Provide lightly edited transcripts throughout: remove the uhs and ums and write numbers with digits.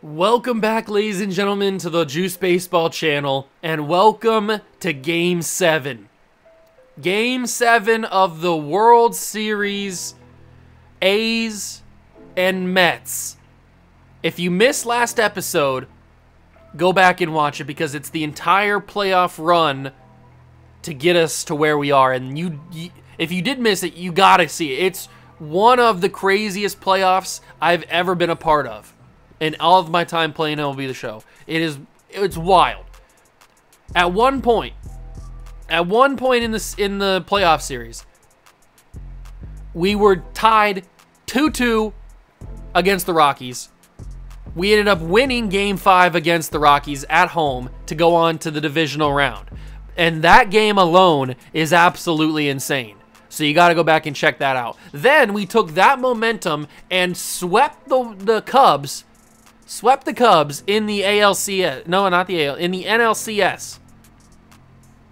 Welcome back, ladies and gentlemen, to the Juice Baseball channel, and welcome to Game 7. Game 7 of the World Series, A's and Mets. If you missed last episode, go back and watch it because it's the entire playoff run to get us to where we are. And if you did miss it, you gotta see it. It's one of the craziest playoffs I've ever been a part of in all of my time playing MLB The Show. It's wild. At one point in the playoff series, we were tied 2-2 against the Rockies. We ended up winning Game 5 against the Rockies at home to go on to the divisional round. And that game alone is absolutely insane. So you got to go back and check that out. Then we took that momentum and swept the Cubs. Swept the Cubs in the ALCS. No, not the AL. In the NLCS.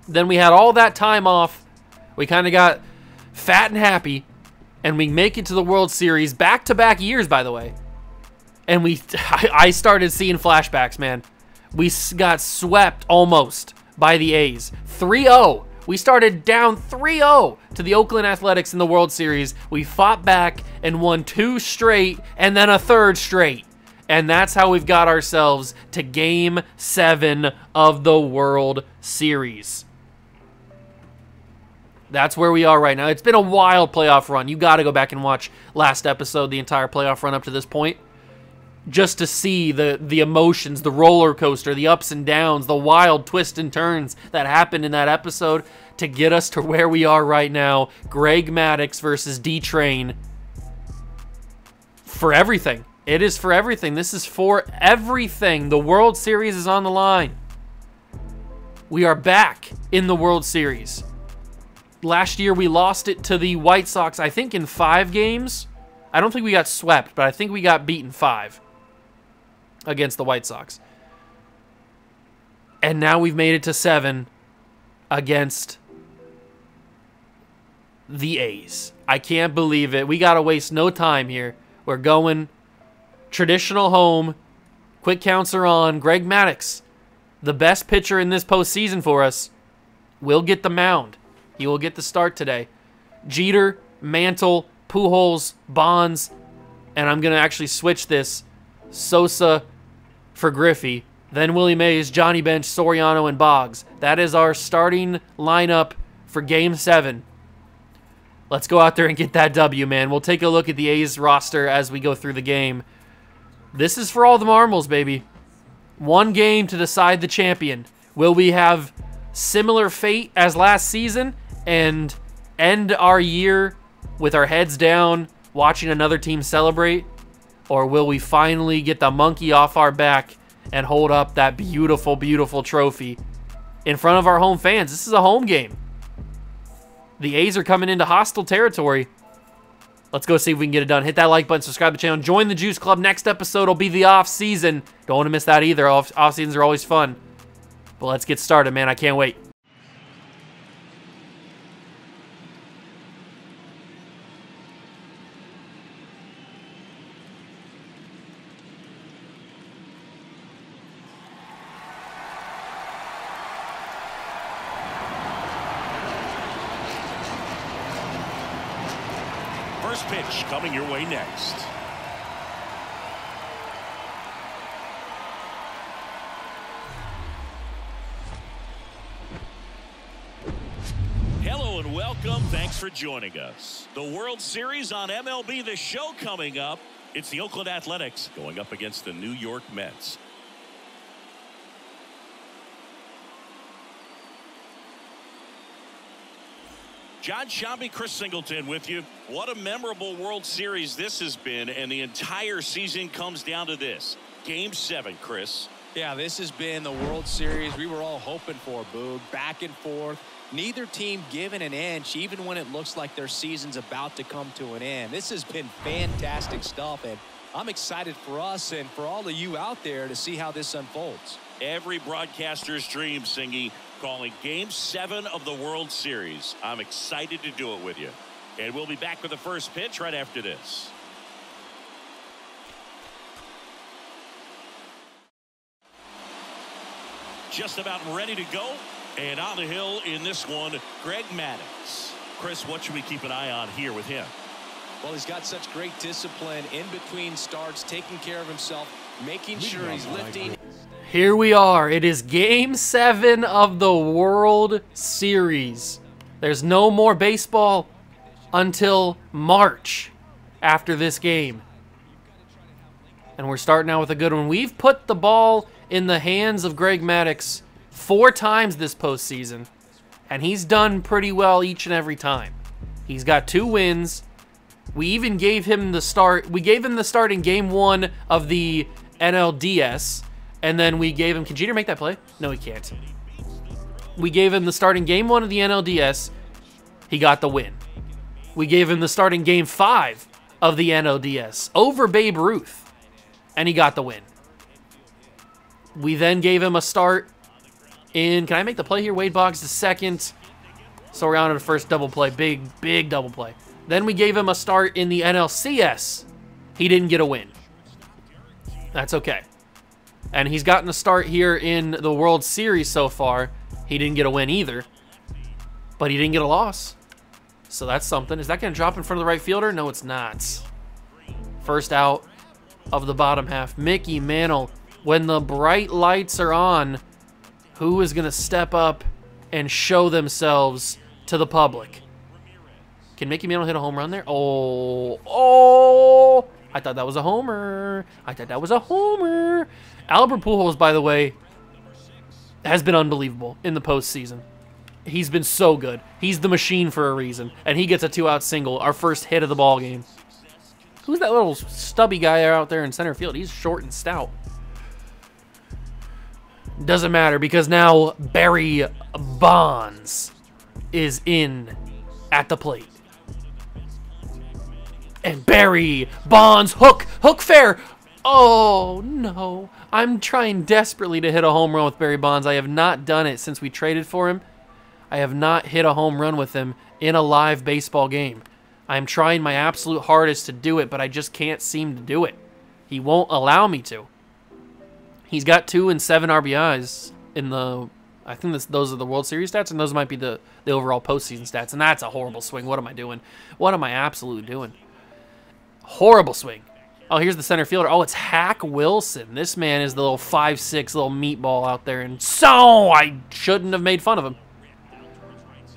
Then we had all that time off. We kind of got fat and happy. And we make it to the World Series. Back-to-back years, by the way. And I started seeing flashbacks, man. We got swept almost by the A's. 3-0. We started down 3-0 to the Oakland Athletics in the World Series. We fought back and won 2 straight and then a 3rd straight. And that's how we've got ourselves to Game 7 of the World Series. That's where we are right now. It's been a wild playoff run. You got to go back and watch last episode, the entire playoff run up to this point, just to see the emotions, the roller coaster, the ups and downs, the wild twists and turns that happened in that episode to get us to where we are right now. Greg Maddux versus D-Train. For everything. It is for everything. This is for everything. The World Series is on the line. We are back in the World Series. Last year, we lost it to the White Sox, I think, in 5 games. I don't think we got swept, but I think we got beaten 5 against the White Sox. And now we've made it to 7 against the A's. I can't believe it. We got to waste no time here. We're going traditional home. Quick counts are on. Greg Maddux, the best pitcher in this postseason for us, will get the mound. He will get the start today. Jeter, Mantle, Pujols, Bonds, and I'm going to actually switch this. Sosa for Griffey. Then Willie Mays, Johnny Bench, Soriano, and Boggs. That is our starting lineup for Game 7. Let's go out there and get that W, man. We'll take a look at the A's roster as we go through the game. This is for all the marbles, baby. One game to decide the champion. Will we have similar fate as last season and end our year with our heads down watching another team celebrate? Or will we finally get the monkey off our back and hold up that beautiful, beautiful trophy in front of our home fans? This is a home game. The A's are coming into hostile territory. Let's go see if we can get it done. Hit that like button, subscribe to the channel, join the Juice Club. Next episode will be the off-season. Don't want to miss that either. Off-seasons are always fun. But let's get started, man. I can't wait. First pitch coming your way next. Hello and welcome. Thanks for joining us. The World Series on MLB The Show coming up. It's the Oakland Athletics going up against the New York Mets. John Shambi, Chris Singleton with you. What a memorable World Series this has been, and the entire season comes down to this. Game 7, Chris. Yeah, this has been the World Series we were all hoping for, Boog. Back and forth. Neither team given an inch, even when it looks like their season's about to come to an end. This has been fantastic stuff, and I'm excited for us and for all of you out there to see how this unfolds. Every broadcaster's dream, Singy, calling Game 7 of the World Series. I'm excited to do it with you. And we'll be back with the first pitch right after this. just about ready to go. And on the hill in this one, Greg Maddux. Chris, what should we keep an eye on here with him? Well, he's got such great discipline in between starts, taking care of himself, making sure he's lifting. Here we are. It is Game 7 of the World Series. There's no more baseball until March after this game. And we're starting out with a good one. We've put the ball in the hands of Greg Maddux 4 times this postseason, and he's done pretty well each and every time. He's got 2 wins. We even gave him the start. We gave him the start in Game 1 of the NLDS, and then we gave him... Can Jeter make that play? No, he can't. We gave him the start in Game 1 of the NLDS. He got the win. We gave him the start in Game 5 of the NLDS over Babe Ruth, and he got the win. We then gave him a start in... Can I make the play here? Wade Boggs to second. So we're on to the first double play. Big double play. Then we gave him a start in the NLCS. He didn't get a win. That's okay. And he's gotten a start here in the World Series so far. He didn't get a win either. But he didn't get a loss. So that's something. Is that going to drop in front of the right fielder? No, it's not. First out of the bottom half. Mickey Mantle. When the bright lights are on, who is going to step up and show themselves to the public? Can Mickey Mantle hit a home run there? Oh, I thought that was a homer. Albert Pujols, by the way, has been unbelievable in the postseason. He's been so good. He's the machine for a reason, and he gets a 2-out single, our first hit of the ball game. Who's that little stubby guy out there in center field? He's short and stout. Doesn't matter, because now Barry Bonds is in at the plate. And Barry Bonds, hook fair. Oh, no. I'm trying desperately to hit a home run with Barry Bonds. I have not done it since we traded for him. I have not hit a home run with him in a live baseball game. I'm trying my absolute hardest to do it, but I just can't seem to do it. He won't allow me to. He's got 2 and 7 RBIs in the... I think those are the World Series stats, and those might be the overall postseason stats. And that's a horrible swing. What am I doing? What am I absolutely doing? Horrible swing. Oh, here's the center fielder. Oh, it's Hack Wilson. This man is the little 5'6" little meatball out there. And so I shouldn't have made fun of him.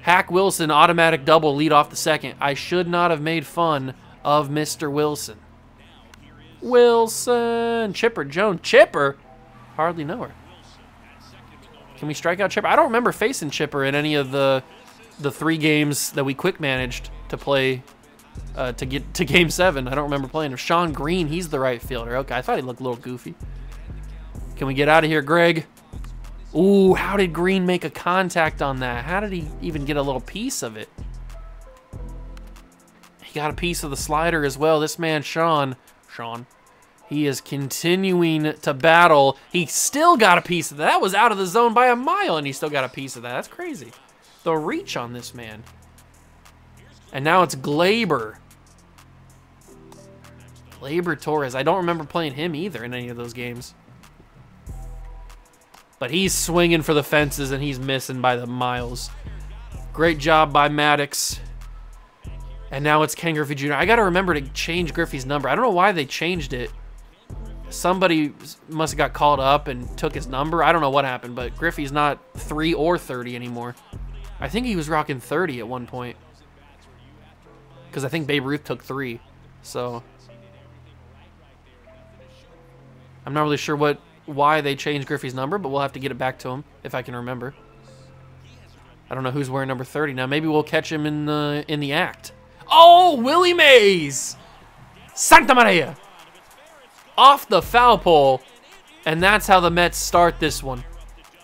Hack Wilson, automatic double, lead off the second. I should not have made fun of Mr. Wilson. Wilson. Chipper Jones. Chipper? Hardly know her. Can we strike out Chipper? I don't remember facing Chipper in any of the 3 games that we quick managed to play to get to Game 7. I don't remember playing him. Sean Green, he's the right fielder. Okay, I thought he looked a little goofy. Can we get out of here, Greg? Ooh, how did Green make a contact on that? How did he even get a little piece of it? He got a piece of the slider as well. This man, Sean, he is continuing to battle. He still got a piece of that. That was out of the zone by a mile, and he still got a piece of that. That's crazy. The reach on this man. And now it's Glaber. Glaber Torres. I don't remember playing him either in any of those games. But he's swinging for the fences, and he's missing by the miles. Great job by Maddux. And now it's Ken Griffey Jr. I got to remember to change Griffey's number. I don't know why they changed it. Somebody must have got called up and took his number. I don't know what happened, but Griffey's not 3 or 30 anymore. I think he was rocking 30 at one point. Because I think Babe Ruth took 3. So I'm not really sure why they changed Griffey's number, but we'll have to get it back to him if I can remember. I don't know who's wearing number 30 now. Maybe we'll catch him in the act. Oh, Willie Mays! Santa Maria! Off the foul pole. And that's how the Mets start this one.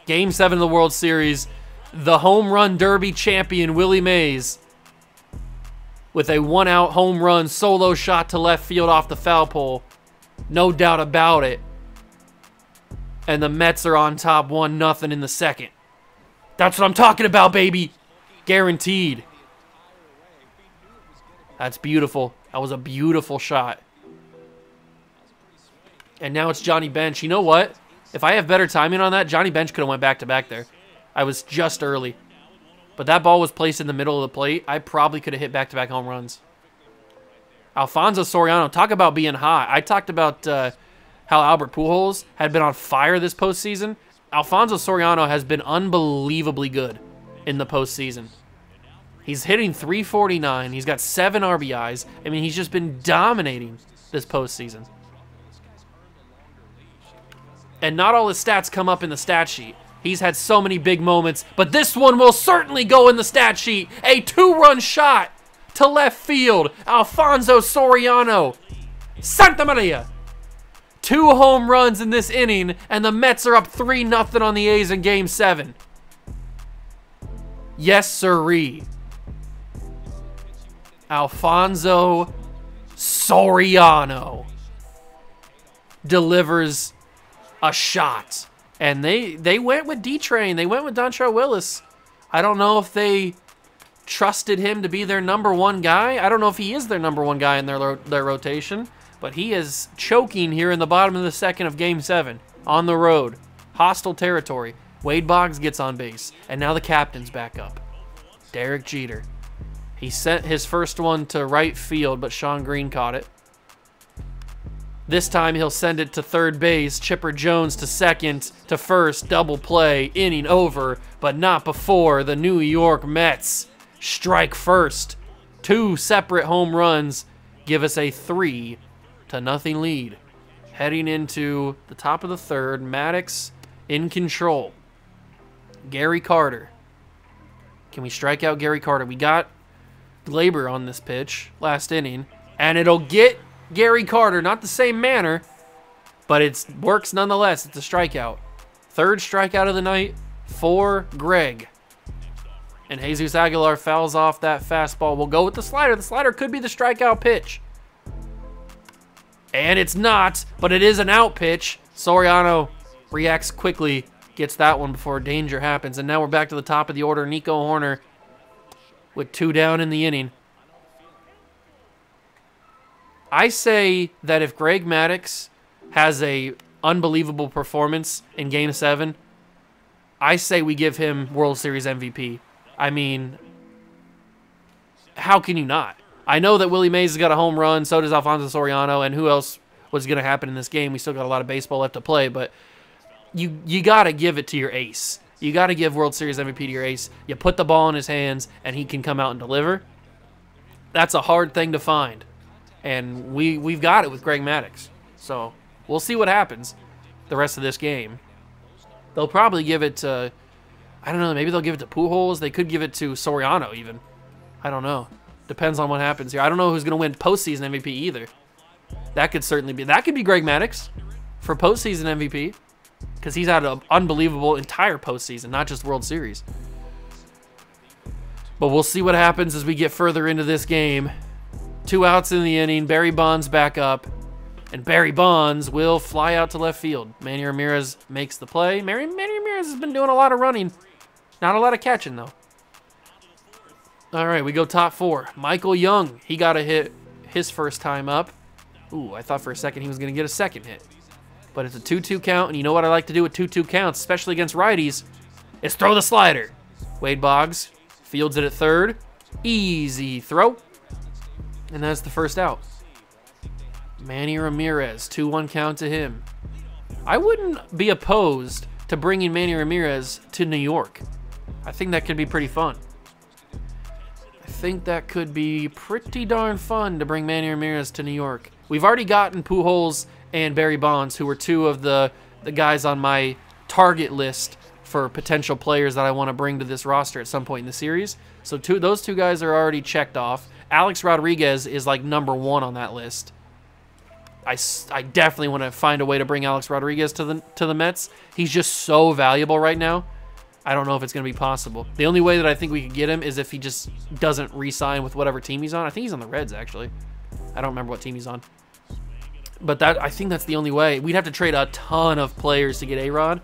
Game 7 of the World Series. The home run derby champion, Willie Mays, with a 1-out home run solo shot to left field off the foul pole. No doubt about it. And the Mets are on top 1-0 in the second. That's what I'm talking about, baby. Guaranteed. That's beautiful. That was a beautiful shot. And now it's Johnny Bench. You know what? If I have better timing on that, Johnny Bench could have went back-to-back there. I was just early. But that ball was placed in the middle of the plate. I probably could have hit back-to-back home runs. Alfonso Soriano, talk about being hot. I talked about how Albert Pujols had been on fire this postseason. Alfonso Soriano has been unbelievably good in the postseason. He's hitting .349. He's got 7 RBIs. I mean, he's just been dominating this postseason. And not all his stats come up in the stat sheet. He's had so many big moments, but this one will certainly go in the stat sheet. A 2-run shot to left field. Alfonso Soriano. Santa Maria. 2 home runs in this inning, and the Mets are up 3-0 on the A's in Game 7. Yes, sirree. Alfonso Soriano delivers a shot. And they went with D-Train. They went with Dontrelle Willis. I don't know if they trusted him to be their #1 guy. I don't know if he is their #1 guy in their rotation. But he is choking here in the bottom of the second of Game 7. On the road. Hostile territory. Wade Boggs gets on base. And now the captain's back up. Derek Jeter. He sent his first one to right field, but Sean Green caught it. This time he'll send it to third base. Chipper Jones to second, to first, double play, inning over, but not before the New York Mets strike first. 2 separate home runs give us a 3-0 lead. Heading into the top of the third, Maddox in control. Gary Carter. Can we strike out Gary Carter? We got Glaber on this pitch last inning, and it'll get Gary Carter, not the same manner, but it works nonetheless. It's a strikeout. 3rd strikeout of the night for Greg. And Jesus Aguilar fouls off that fastball. We'll go with the slider. The slider could be the strikeout pitch. And it's not, but it is an out pitch. Soriano reacts quickly, gets that one before danger happens. And now we're back to the top of the order. Nico Horner with 2 down in the inning. I say that if Greg Maddux has a unbelievable performance in Game 7, I say we give him World Series MVP. I mean, how can you not? I know that Willie Mays has got a home run, so does Alfonso Soriano, and who else was going to happen in this game? We still got a lot of baseball left to play, but you got to give it to your ace. You got to give World Series MVP to your ace. You put the ball in his hands, and he can come out and deliver. That's a hard thing to find. And we've got it with Greg Maddux. So we'll see what happens the rest of this game. They'll probably give it to, I don't know, maybe they'll give it to Pujols. They could give it to Soriano even. I don't know. Depends on what happens here. I don't know who's going to win postseason MVP either. That could certainly be. That could be Greg Maddux for postseason MVP because he's had an unbelievable entire postseason, not just World Series. But we'll see what happens as we get further into this game. 2 outs in the inning. Barry Bonds back up. And Barry Bonds will fly out to left field. Manny Ramirez makes the play. Manny Ramirez has been doing a lot of running. Not a lot of catching, though. All right, we go top 4. Michael Young. He got a hit his first time up. Ooh, I thought for a second he was going to get a second hit. But it's a 2-2 count, and you know what I like to do with 2-2 counts, especially against righties, is throw the slider. Wade Boggs fields it at third. Easy throw. And that's the first out. Manny Ramirez, 2-1 count to him. I wouldn't be opposed to bringing Manny Ramirez to New York. I think that could be pretty fun. I think that could be pretty darn fun to bring Manny Ramirez to New York. We've already gotten Pujols and Barry Bonds, who were 2 of the guys on my target list for potential players that I want to bring to this roster at some point in the series. So those 2 guys are already checked off. Alex Rodriguez is like #1 on that list. I definitely want to find a way to bring Alex Rodriguez to the Mets. He's just so valuable right now. I don't know if it's going to be possible. The only way that I think we could get him is if he just doesn't re-sign with whatever team he's on. I think he's on the Reds, actually. I don't remember what team he's on. But I think that's the only way. We'd have to trade a ton of players to get A-Rod,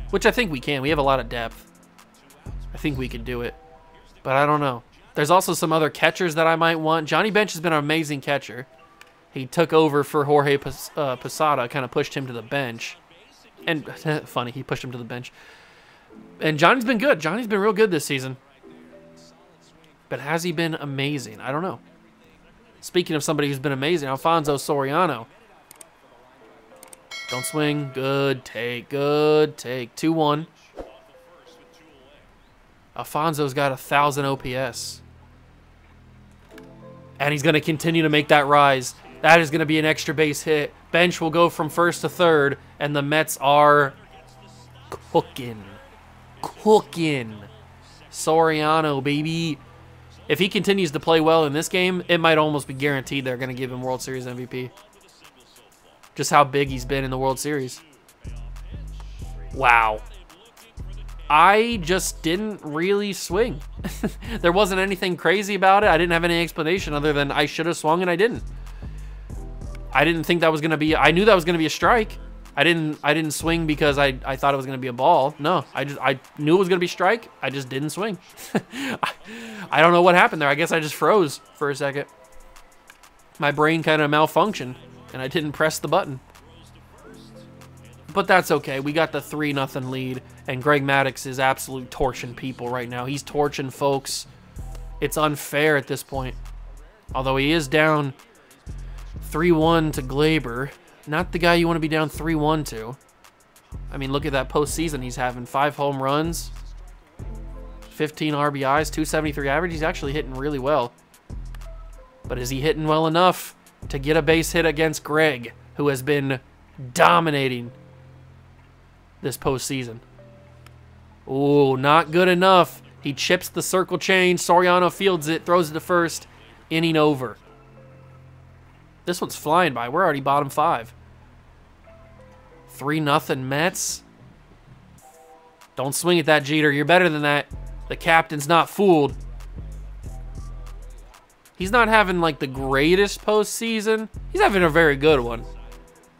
which I think we can. We have a lot of depth. I think we could do it. But I don't know. There's also some other catchers that I might want. Johnny Bench has been an amazing catcher. He took over for Jorge Posada, kind of pushed him to the bench. And funny, he pushed him to the bench. And Johnny's been good. Johnny's been real good this season. But has he been amazing? I don't know. Speaking of somebody who's been amazing, Alfonso Soriano. Don't swing. Good take. Good take. 2-1. Alfonso's got 1,000 OPS. And he's going to continue to make that rise. That is going to be an extra base hit. Bench will go from first to third, and the Mets are cooking. Cooking. Soriano, baby. If he continues to play well in this game, it might almost be guaranteed they're going to give him World Series MVP. Just how big he's been in the World Series. Wow. I just didn't really swing. There wasn't anything crazy about it. I didn't have any explanation other than I should have swung and I didn't. I didn't think that was going to be... I knew that was going to be a strike. I didn't swing because I thought it was going to be a ball. No, I knew it was going to be strike. I just didn't swing. I don't know what happened there. I guess I just froze for a second. My brain kind of malfunctioned, and I didn't press the button. But that's okay. We got the 3-0 lead, and Greg Maddux is absolute torching people right now. He's torching folks. It's unfair at this point. Although he is down 3-1 to Glaber. Not the guy you want to be down 3-1 to. I mean, look at that postseason he's having. 5 home runs, 15 RBIs, 273 average. He's actually hitting really well. But is he hitting well enough to get a base hit against Greg, who has been dominating this postseason? Oh, not good enough. He chips the circle change. Soriano fields it, throws it to first. Inning over. This one's flying by. We're already bottom 5. 3-0 Mets. Don't swing at that, Jeter. You're better than that. The captain's not fooled. He's not having, like, the greatest postseason. He's having a very good one.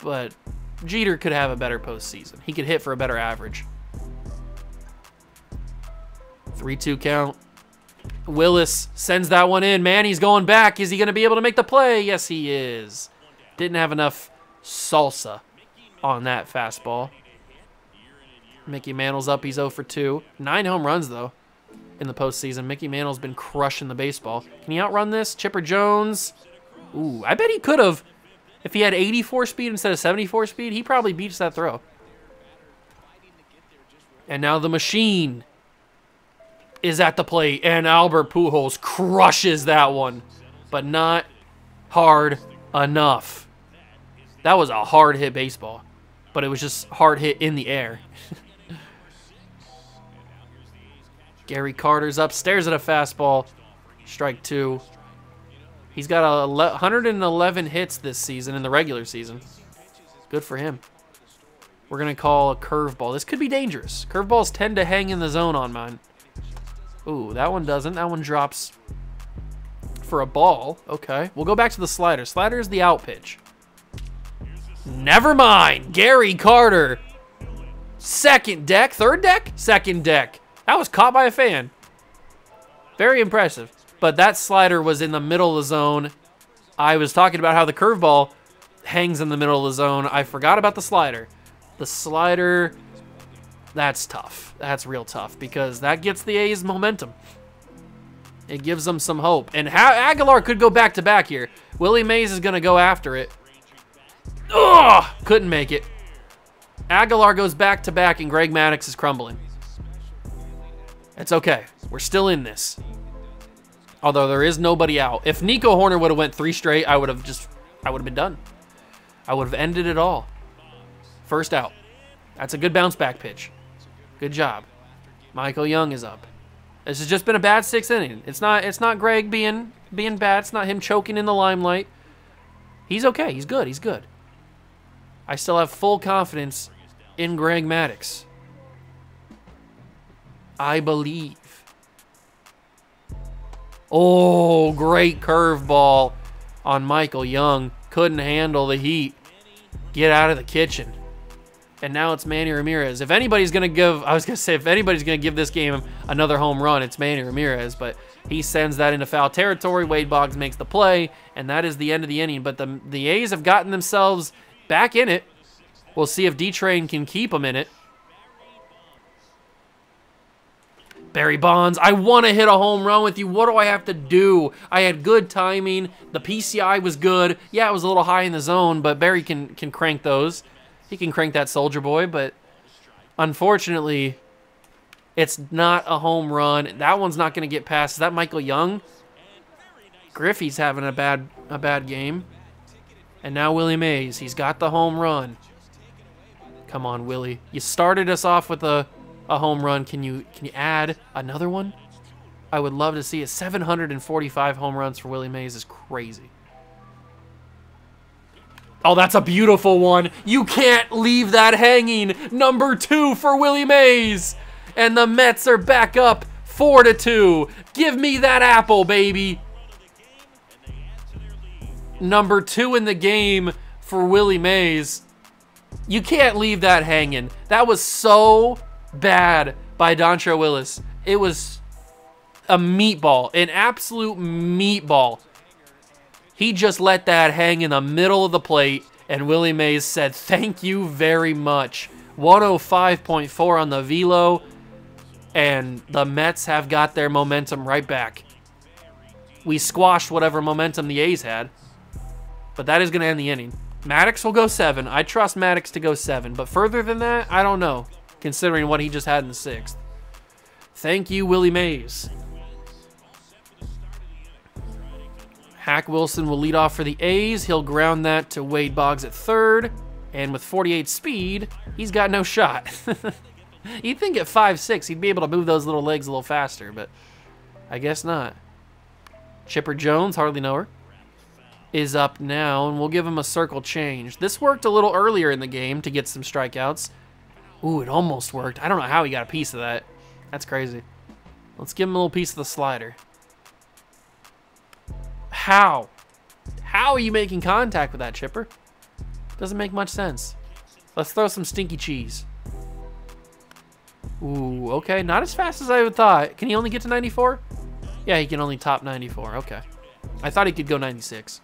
But Jeter could have a better postseason. He could hit for a better average. 3-2 count. Willis sends that one in. Manny's going back. Is he going to be able to make the play? Yes, he is. Didn't have enough salsa on that fastball. Mickey Mantle's up. He's 0 for 2. 9 home runs, though, in the postseason. Mickey Mantle's been crushing the baseball. Can he outrun this? Chipper Jones. Ooh, I bet he could have. If he had 84 speed instead of 74 speed, he probably beats that throw. And now the machine is at the plate, and Albert Pujols crushes that one, but not hard enough. That was a hard hit baseball, but it was just hard hit in the air. Gary Carter's upstairs at a fastball. Strike 2. He's got 111 hits this season in the regular season. Good for him. We're going to call a curveball. This could be dangerous. Curveballs tend to hang in the zone on mine. Ooh, that one doesn't. That one drops for a ball. Okay, we'll go back to the slider. Slider is the out pitch. Never mind. Gary Carter. Second deck. Third deck? Second deck. That was caught by a fan. Very impressive. But that slider was in the middle of the zone. I was talking about how the curveball hangs in the middle of the zone. I forgot about the slider. The slider... That's tough. That's real tough because that gets the A's momentum. It gives them some hope. And Aguilar could go back-to-back here. Willie Mays is going to go after it. Ugh! Couldn't make it. Aguilar goes back-to-back and Greg Maddux is crumbling. It's okay. We're still in this. Although there is nobody out. If Nico Horner would have went 3 straight, I would have been done. I would have ended it all. First out. That's a good bounce-back pitch. Good job. Michael Young is up. This has just been a bad 6th inning. It's not Greg being bad. It's not him choking in the limelight. He's okay. He's good. He's good. I still have full confidence in Greg Maddux. I believe. Oh, great curveball on Michael Young. Couldn't handle the heat. Get out of the kitchen. And now it's Manny Ramirez. If anybody's going to give, I was going to say, if anybody's going to give this game another home run, it's Manny Ramirez. But he sends that into foul territory. Wade Boggs makes the play, and that is the end of the inning. But the A's have gotten themselves back in it. We'll see if D-Train can keep him in it. Barry Bonds, I want to hit a home run with you. What do I have to do? I had good timing. The PCI was good. Yeah, it was a little high in the zone, but Barry can crank those. He can crank that Soldier Boy, but unfortunately, it's not a home run. That one's not going to get past. Is that Michael Young? Griffey's having a bad game. And now Willie Mays. He's got the home run. Come on, Willie. You started us off with a home run. Can you add another one? I would love to see it. 745 home runs for Willie Mays is crazy. Oh, that's a beautiful one. You can't leave that hanging. Number 2 for Willie Mays. And the Mets are back up 4-2. Give me that apple, baby. Number 2 in the game for Willie Mays. You can't leave that hanging. That was so bad by Dontrelle Willis. It was a meatball, an absolute meatball. He just let that hang in the middle of the plate, and Willie Mays said, thank you very much. 105.4 on the velo, and the Mets have got their momentum right back. We squashed whatever momentum the A's had, but that is going to end the inning. Maddox will go 7. I trust Maddox to go 7, but further than that, I don't know, considering what he just had in the 6th. Thank you, Willie Mays. Hack Wilson will lead off for the A's. He'll ground that to Wade Boggs at 3rd, and with 48 speed, he's got no shot. You'd think at 5'6", he'd be able to move those little legs a little faster, but I guess not. Chipper Jones, hardly know her, is up now, and we'll give him a circle change. This worked a little earlier in the game to get some strikeouts. Ooh, it almost worked. I don't know how he got a piece of that. That's crazy. Let's give him a little piece of the slider. How? How are you making contact with that, Chipper? Doesn't make much sense. Let's throw some stinky cheese. Ooh, okay. Not as fast as I would thought. Can he only get to 94? Yeah, he can only top 94. Okay. I thought he could go 96.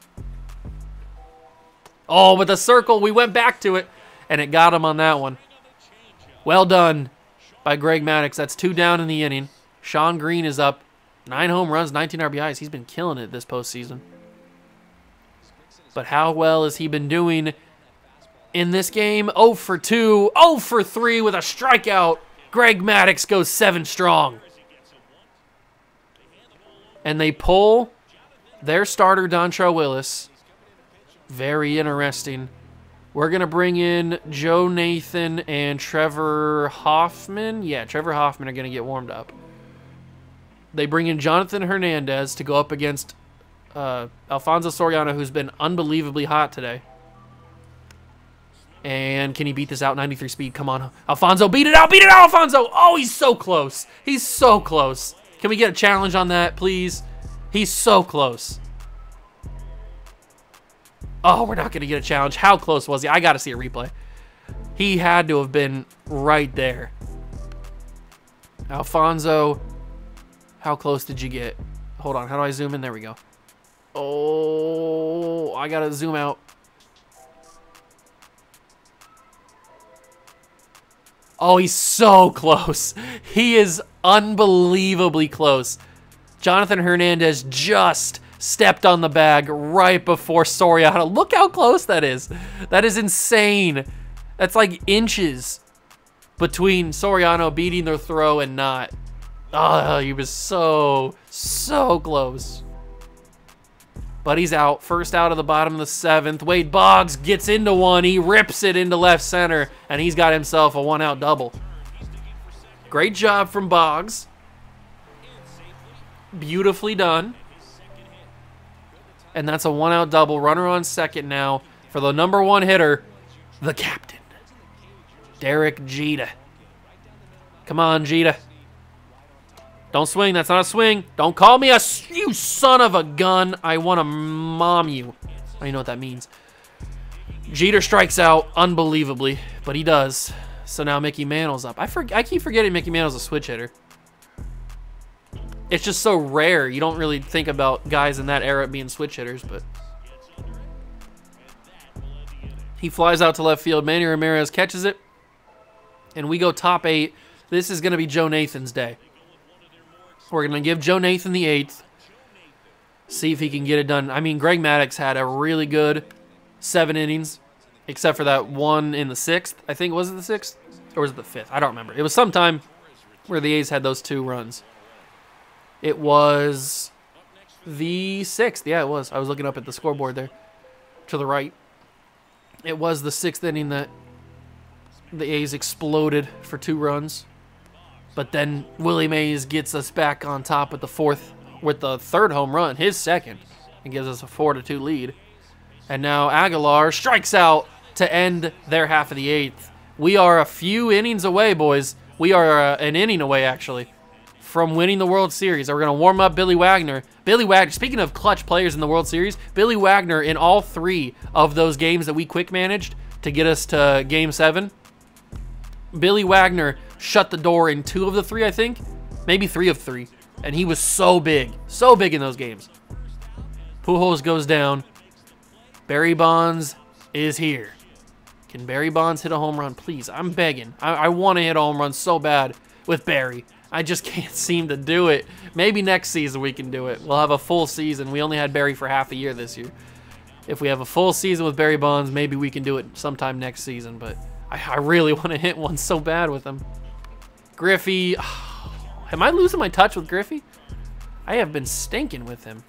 Oh, with the circle, we went back to it, and it got him on that one. Well done by Greg Maddux. That's 2 down in the inning. Sean Green is up. 9 home runs, 19 RBIs. He's been killing it this postseason. But how well has he been doing in this game? 0 for 2, 0 for 3 with a strikeout. Greg Maddux goes 7 strong. And they pull their starter, Dontrelle Willis. Very interesting. We're going to bring in Joe Nathan and Trevor Hoffman. Yeah, Trevor Hoffman are going to get warmed up. They bring in Jonathan Hernandez to go up against Alfonso Soriano, who's been unbelievably hot today. And can he beat this out? 93 speed. Come on, Alfonso. Beat it out. Beat it out, Alfonso. Oh, he's so close. He's so close. Can we get a challenge on that, please? He's so close. Oh, we're not going to get a challenge. How close was he? I got to see a replay. He had to have been right there. Alfonso, how close did you get? Hold on. How do I zoom in? There we go. Oh, I got to zoom out. Oh, he's so close. He is unbelievably close. Jonathan Hernandez just stepped on the bag right before Soriano. Look how close that is. That is insane. That's like inches between Soriano beating their throw and not. Oh, he was so close. But he's out. First out of the bottom of the 7th. Wade Boggs gets into one. He rips it into left center, and he's got himself a 1-out double. Great job from Boggs. Beautifully done. And that's a 1-out double. Runner on second now for the number 1 hitter, the captain, Derek Jeter. Come on, Jeter. Don't swing. That's not a swing. Don't call me you son of a gun. I want to mom you. I don't even know what that means. Jeter strikes out unbelievably, but he does. So now Mickey Mantle's up. I keep forgetting Mickey Mantle's a switch hitter. It's just so rare. You don't really think about guys in that era being switch hitters, but He flies out to left field. Manny Ramirez catches it, and we go top 8. This is going to be Joe Nathan's day. We're going to give Joe Nathan the 8th. See if he can get it done. I mean, Greg Maddux had a really good 7 innings, except for that one in the 6th. I think, was it the 6th? Or was it the 5th? I don't remember. It was sometime where the A's had those 2 runs. It was the 6th. Yeah, it was. I was looking up at the scoreboard there to the right. It was the 6th inning that the A's exploded for 2 runs. But then Willie Mays gets us back on top with the 3rd home run, his 2nd, and gives us a 4-2 lead. And now Aguilar strikes out to end their half of the 8th. We are a few innings away, boys. We are an inning away, actually, from winning the World Series. We're going to warm up Billy Wagner. Billy Wagner, speaking of clutch players in the World Series, Billy Wagner in all 3 of those games that we quick managed to get us to Game 7, Billy Wagner shut the door in 2 of the 3, I think. Maybe 3 of 3. And he was so big in those games. Pujols goes down. Barry Bonds is here. Can Barry Bonds hit a home run, please? I'm begging. I want to hit a home run so bad with Barry. I just can't seem to do it. Maybe next season we can do it. We'll have a full season. We only had Barry for half a year this year. If we have a full season with Barry Bonds, maybe we can do it sometime next season. But I really want to hit one so bad with him. Griffey. Am I losing my touch with Griffey? I have been stinking with him.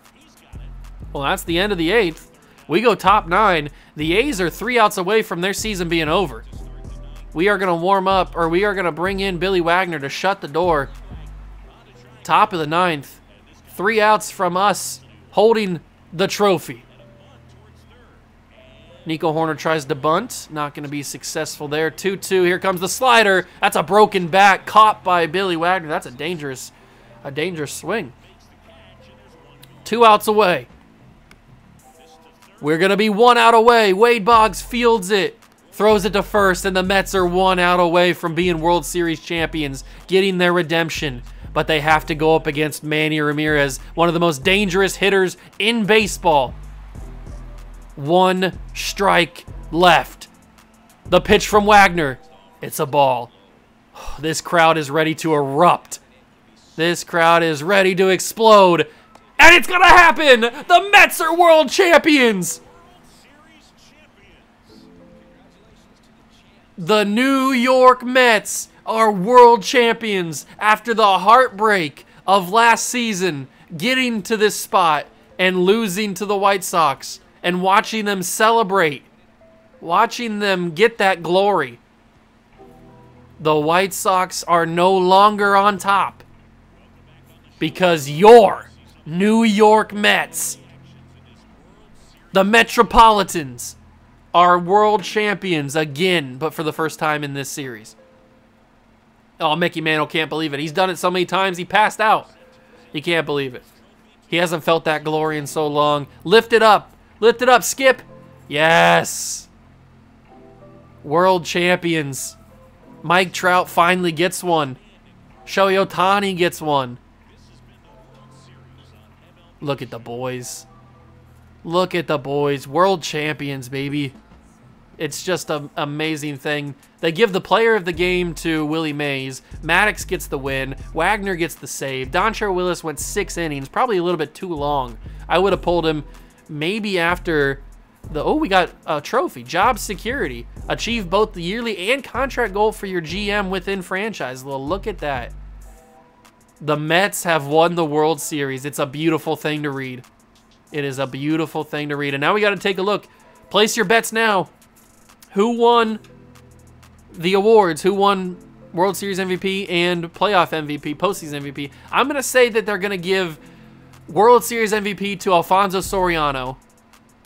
Well, that's the end of the 8th. We go top 9. The A's are 3 outs away from their season being over. We are going to warm up, or we are going to bring in Billy Wagner to shut the door. Top of the 9th. 3 outs from us holding the trophy. Nico Horner tries to bunt. Not going to be successful there. 2-2. Here comes the slider. That's a broken bat caught by Billy Wagner. That's a dangerous swing. 2 outs away. We're going to be 1 out away. Wade Boggs fields it. Throws it to first, and the Mets are 1 out away from being World Series champions, getting their redemption. But they have to go up against Manny Ramirez, one of the most dangerous hitters in baseball. 1 strike left. The pitch from Wagner. It's a ball. This crowd is ready to erupt. This crowd is ready to explode. And it's going to happen! The Mets are world champions! The New York Mets are world champions after the heartbreak of last season, getting to this spot and losing to the White Sox and watching them celebrate, watching them get that glory. The White Sox are no longer on top because your New York Mets, the Metropolitans, are world champions again, but for the first time in this series. Oh, Mickey Mantle can't believe it. He's done it so many times, he passed out. He can't believe it. He hasn't felt that glory in so long. Lift it up. Lift it up, Skip. Yes. World champions. Mike Trout finally gets one. Shohei Ohtani gets one. Look at the boys. Look at the boys. World champions, baby. It's just an amazing thing. They give the player of the game to Willie Mays. Maddux gets the win. Wagner gets the save. Dontrelle Willis went 6 innings. Probably a little bit too long. I would have pulled him maybe after the... Oh, we got a trophy. Job security. Achieve both the yearly and contract goal for your GM within franchise. Well, look at that. The Mets have won the World Series. It's a beautiful thing to read. It is a beautiful thing to read. And now we got to take a look. Place your bets now. Who won the awards? Who won World Series MVP and playoff MVP, postseason MVP? I'm going to say that they're going to give World Series MVP to Alfonso Soriano,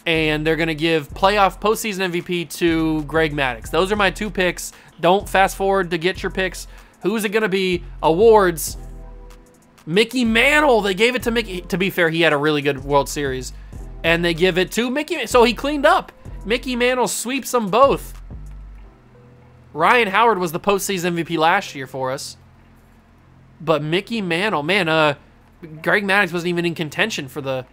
and they're going to give playoff postseason MVP to Greg Maddux. Those are my 2 picks. Don't fast forward to get your picks. Who's it going to be? Awards. Mickey Mantle. They gave it to Mickey. To be fair, he had a really good World Series. And they give it to Mickey. So he cleaned up. Mickey Mantle sweeps them both. Ryan Howard was the postseason MVP last year for us. But Mickey Mantle, man, Greg Maddux wasn't even in contention for the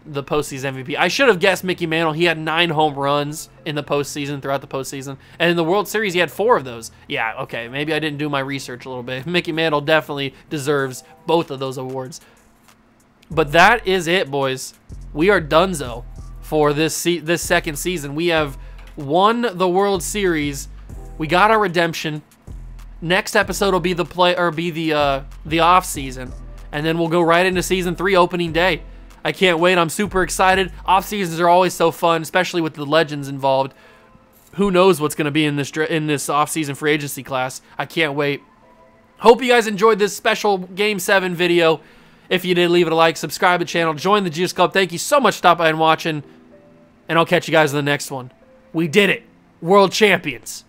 the postseason MVP. I should have guessed Mickey Mantle. He had 9 home runs in the postseason, throughout the postseason. And in the World Series, he had 4 of those. Yeah, okay, maybe I didn't do my research a little bit. Mickey Mantle definitely deserves both of those awards. But that is it, boys. We are donezo for this second season. We have won the World Series. We got our redemption. Next episode will be the off season, and then we'll go right into season 3 opening day. I can't wait. I'm super excited. Off seasons are always so fun, especially with the legends involved. Who knows what's going to be in this off season free agency class? I can't wait. Hope you guys enjoyed this special Game 7 video. If you did, leave it a like, subscribe to the channel, join the Juice Club. Thank you so much for stopping by and watching, and I'll catch you guys in the next one. We did it. World champions.